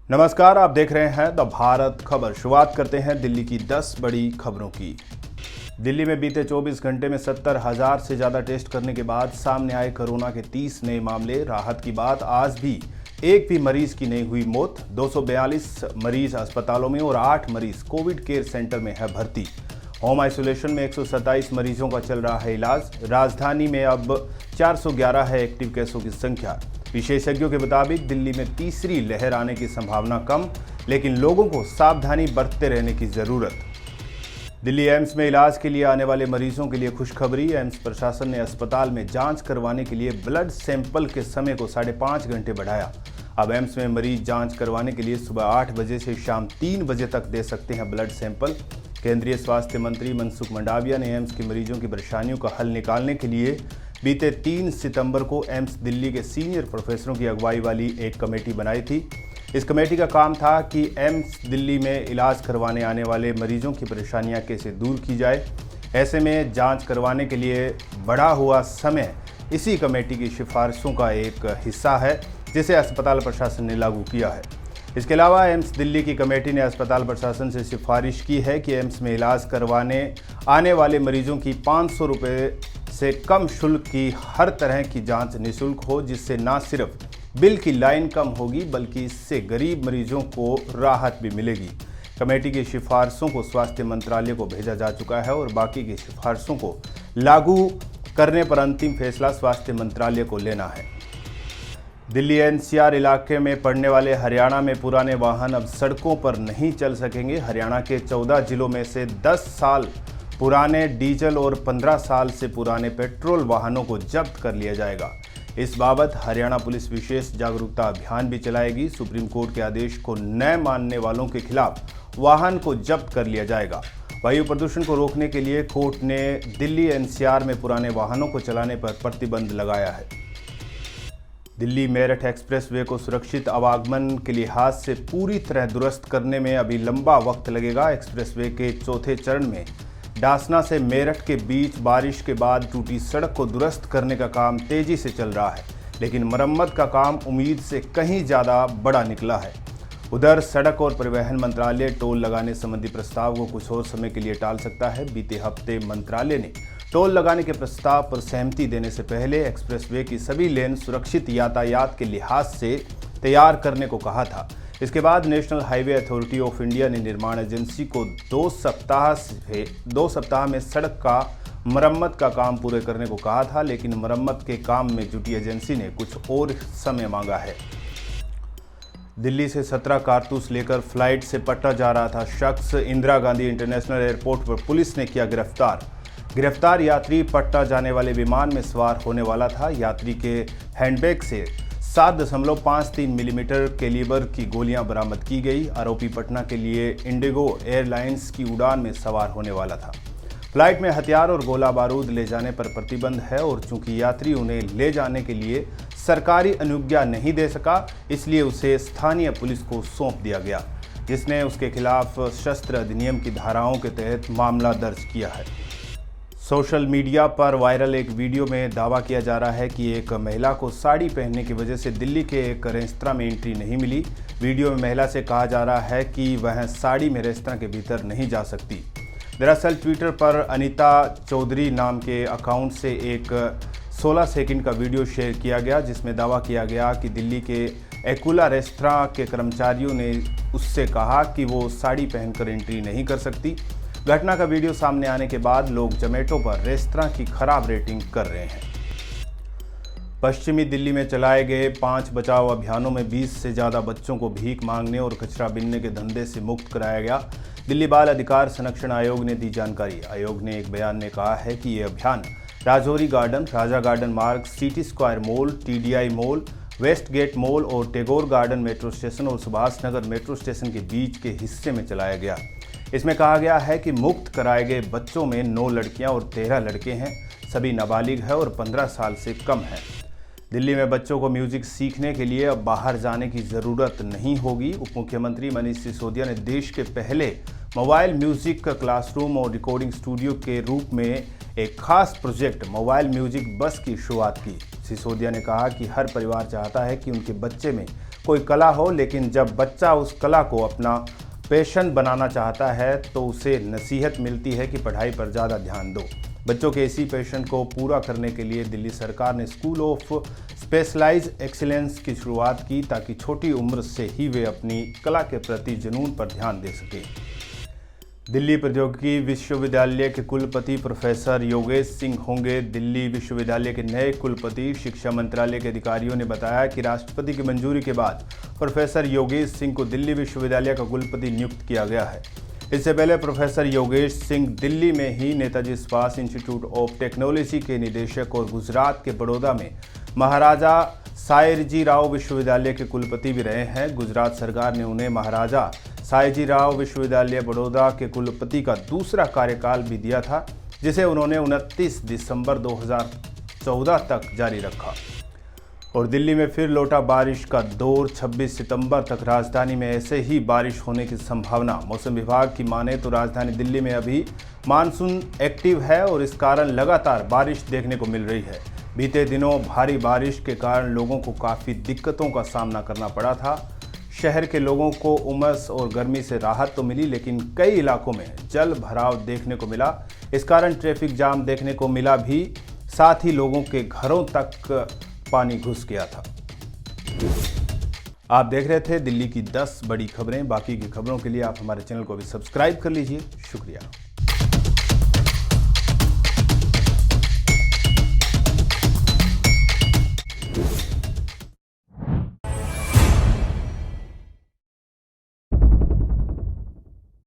नमस्कार, आप देख रहे हैं द भारत खबर। शुरुआत करते हैं दिल्ली की 10 बड़ी खबरों की। दिल्ली में बीते 24 घंटे में 70,000 से ज़्यादा टेस्ट करने के बाद सामने आए कोरोना के 30 नए मामले। राहत की बात, आज भी एक भी मरीज की नहीं हुई मौत। 242 मरीज अस्पतालों में और 8 मरीज कोविड केयर सेंटर में है भर्ती। होम आइसोलेशन में 127 मरीजों का चल रहा है इलाज। राजधानी में अब 411 है एक्टिव केसों की संख्या। विशेषज्ञों के मुताबिक दिल्ली में तीसरी लहर आने की संभावना कम, लेकिन लोगों को सावधानी बरतते रहने की जरूरत। दिल्ली एम्स में इलाज के लिए आने वाले मरीजों के लिए खुशखबरी। एम्स प्रशासन ने अस्पताल में जांच करवाने के लिए ब्लड सैंपल के समय को 5.5 घंटे बढ़ाया। अब एम्स में मरीज जांच करवाने के लिए सुबह 8 बजे से शाम 3 बजे तक दे सकते हैं ब्लड सैंपल। केंद्रीय स्वास्थ्य मंत्री मनसुख मंडाविया ने एम्स के मरीजों की परेशानियों का हल निकालने के लिए बीते 3 सितंबर को एम्स दिल्ली के सीनियर प्रोफेसरों की अगुवाई वाली एक कमेटी बनाई थी। इस कमेटी का काम था कि एम्स दिल्ली में इलाज करवाने आने वाले मरीजों की परेशानियां कैसे दूर की जाए। ऐसे में जांच करवाने के लिए बढ़ा हुआ समय इसी कमेटी की सिफारिशों का एक हिस्सा है, जिसे अस्पताल प्रशासन ने लागू किया है। इसके अलावा एम्स दिल्ली की कमेटी ने अस्पताल प्रशासन से सिफारिश की है कि एम्स में इलाज करवाने आने वाले मरीजों की 500 रुपये से कम शुल्क की हर तरह की जांच निःशुल्क हो, जिससे न सिर्फ बिल की लाइन कम होगी बल्कि इससे गरीब मरीजों को राहत भी मिलेगी। कमेटी की सिफारिशों को स्वास्थ्य मंत्रालय को भेजा जा चुका है और बाकी की सिफारिशों को लागू करने पर अंतिम फैसला स्वास्थ्य मंत्रालय को लेना है। दिल्ली एनसीआर इलाके में पड़ने वाले हरियाणा में पुराने वाहन अब सड़कों पर नहीं चल सकेंगे। हरियाणा के 14 जिलों में से 10 साल पुराने डीजल और 15 साल से पुराने पेट्रोल वाहनों को जब्त कर लिया जाएगा। इस बाबत हरियाणा पुलिस विशेष जागरूकता अभियान भी चलाएगी। सुप्रीम कोर्ट के आदेश को न मानने वालों के खिलाफ वाहन को जब्त कर लिया जाएगा। वायु प्रदूषण को रोकने के लिए कोर्ट ने दिल्ली एनसीआर में पुराने वाहनों को चलाने पर प्रतिबंध लगाया है। दिल्ली मेरठ एक्सप्रेसवे को सुरक्षित आवागमन के लिहाज से पूरी तरह दुरुस्त करने में अभी लंबा वक्त लगेगा। एक्सप्रेसवे के चौथे चरण में डासना से मेरठ के बीच बारिश के बाद टूटी सड़क को दुरुस्त करने का काम तेजी से चल रहा है, लेकिन मरम्मत का काम उम्मीद से कहीं ज़्यादा बड़ा निकला है। उधर सड़क और परिवहन मंत्रालय टोल लगाने संबंधी प्रस्ताव को कुछ और समय के लिए टाल सकता है। बीते हफ्ते मंत्रालय ने टोल लगाने के प्रस्ताव पर सहमति देने से पहले एक्सप्रेसवे की सभी लेन सुरक्षित यातायात के लिहाज से तैयार करने को कहा था। इसके बाद national highway authority of India ने निर्माण एजेंसी को 2 सप्ताह में सड़क का मरम्मत का काम पूरे करने को कहा था, लेकिन मरम्मत के काम में जुटी एजेंसी ने कुछ और समय मांगा है। दिल्ली से 17 कारतूस लेकर फ्लाइट से पटना जा रहा था शख्स इंदिरा गांधी इंटरनेशनल एयरपोर्ट पर पुलिस ने किया गिरफ्तार यात्री पटना जाने वाले विमान में सवार होने वाला था। यात्री के हैंडबैग से 7.53 मिलीमीटर कैलिबर की गोलियां बरामद की गई। आरोपी पटना के लिए इंडिगो एयरलाइंस की उड़ान में सवार होने वाला था। फ्लाइट में हथियार और गोला बारूद ले जाने पर प्रतिबंध है और चूंकि यात्री उन्हें ले जाने के लिए सरकारी अनुज्ञा नहीं दे सका, इसलिए उसे स्थानीय पुलिस को सौंप दिया गया, जिसने उसके खिलाफ शस्त्र अधिनियम की धाराओं के तहत मामला दर्ज किया है। सोशल मीडिया पर वायरल एक वीडियो में दावा किया जा रहा है कि एक महिला को साड़ी पहनने की वजह से दिल्ली के एक रेस्तरां में एंट्री नहीं मिली। वीडियो में महिला से कहा जा रहा है कि वह साड़ी में रेस्तरां के भीतर नहीं जा सकती। दरअसल ट्विटर पर अनीता चौधरी नाम के अकाउंट से एक 16 सेकंड का वीडियो शेयर किया गया, जिसमें दावा किया गया कि दिल्ली के एक्विला रेस्तरां के कर्मचारियों ने उससे कहा कि वो साड़ी पहनकर एंट्री नहीं कर सकती। घटना का वीडियो सामने आने के बाद लोग जोमेटो पर रेस्तरां की खराब रेटिंग कर रहे हैं। पश्चिमी दिल्ली में चलाए गए 5 बचाव अभियानों में 20 से ज़्यादा बच्चों को भीख मांगने और कचरा बीनने के धंधे से मुक्त कराया गया। दिल्ली बाल अधिकार संरक्षण आयोग ने दी जानकारी। आयोग ने एक बयान में कहा है कि ये अभियान Rajouri garden, Raja garden Marg, city square mall, TDI mall, west gate mall और टैगोर गार्डन मेट्रो स्टेशन और सुभाष नगर मेट्रो स्टेशन के बीच के हिस्से में चलाया गया। इसमें कहा गया है कि मुक्त कराए गए बच्चों में 9 लड़कियां और 13 लड़के हैं। सभी नाबालिग हैं और 15 साल से कम हैं। दिल्ली में बच्चों को म्यूजिक सीखने के लिए अब बाहर जाने की ज़रूरत नहीं होगी। उप मुख्यमंत्री मनीष सिसोदिया ने देश के पहले मोबाइल म्यूजिक क्लासरूम और रिकॉर्डिंग स्टूडियो के रूप में एक खास प्रोजेक्ट मोबाइल म्यूजिक बस की शुरुआत की। सिसोदिया ने कहा कि हर परिवार चाहता है कि उनके बच्चे में कोई कला हो, लेकिन जब बच्चा उस कला को अपना पैशन बनाना चाहता है तो उसे नसीहत मिलती है कि पढ़ाई पर ज़्यादा ध्यान दो। बच्चों के इसी पैशन को पूरा करने के लिए दिल्ली सरकार ने स्कूल ऑफ स्पेशलाइज्ड एक्सीलेंस की शुरुआत की, ताकि छोटी उम्र से ही वे अपनी कला के प्रति जुनून पर ध्यान दे सकें। दिल्ली प्रौद्योगिकी विश्वविद्यालय के कुलपति प्रोफेसर योगेश सिंह होंगे। दिल्ली विश्वविद्यालय के नए कुलपति शिक्षा मंत्रालय के अधिकारियों ने बताया कि राष्ट्रपति की मंजूरी के बाद प्रोफेसर योगेश सिंह को दिल्ली विश्वविद्यालय का कुलपति नियुक्त किया गया है। इससे पहले प्रोफेसर योगेश सिंह दिल्ली में ही Netaji Subhash Institute of Technology के निदेशक और गुजरात के बड़ौदा में महाराजा सायाजी राव विश्वविद्यालय के कुलपति भी रहे हैं। गुजरात सरकार ने उन्हें महाराजा सायाजी राव विश्वविद्यालय बड़ौदा के कुलपति का दूसरा कार्यकाल भी दिया था, जिसे उन्होंने 29 दिसंबर 2014 तक जारी रखा। और दिल्ली में फिर लौटा बारिश का दौर। 26 सितंबर तक राजधानी में ऐसे ही बारिश होने की संभावना। मौसम विभाग की माने तो राजधानी दिल्ली में अभी मानसून एक्टिव है और इस कारण लगातार बारिश देखने को मिल रही है। बीते दिनों भारी बारिश के कारण लोगों को काफ़ी दिक्कतों का सामना करना पड़ा था। शहर के लोगों को उमस और गर्मी से राहत तो मिली, लेकिन कई इलाकों में जल भराव देखने को मिला। इस कारण ट्रैफिक जाम देखने को मिला भी, साथ ही लोगों के घरों तक पानी घुस गया था। आप देख रहे थे दिल्ली की 10 बड़ी खबरें। बाकी की खबरों के लिए आप हमारे चैनल को भी सब्सक्राइब कर लीजिए। शुक्रिया।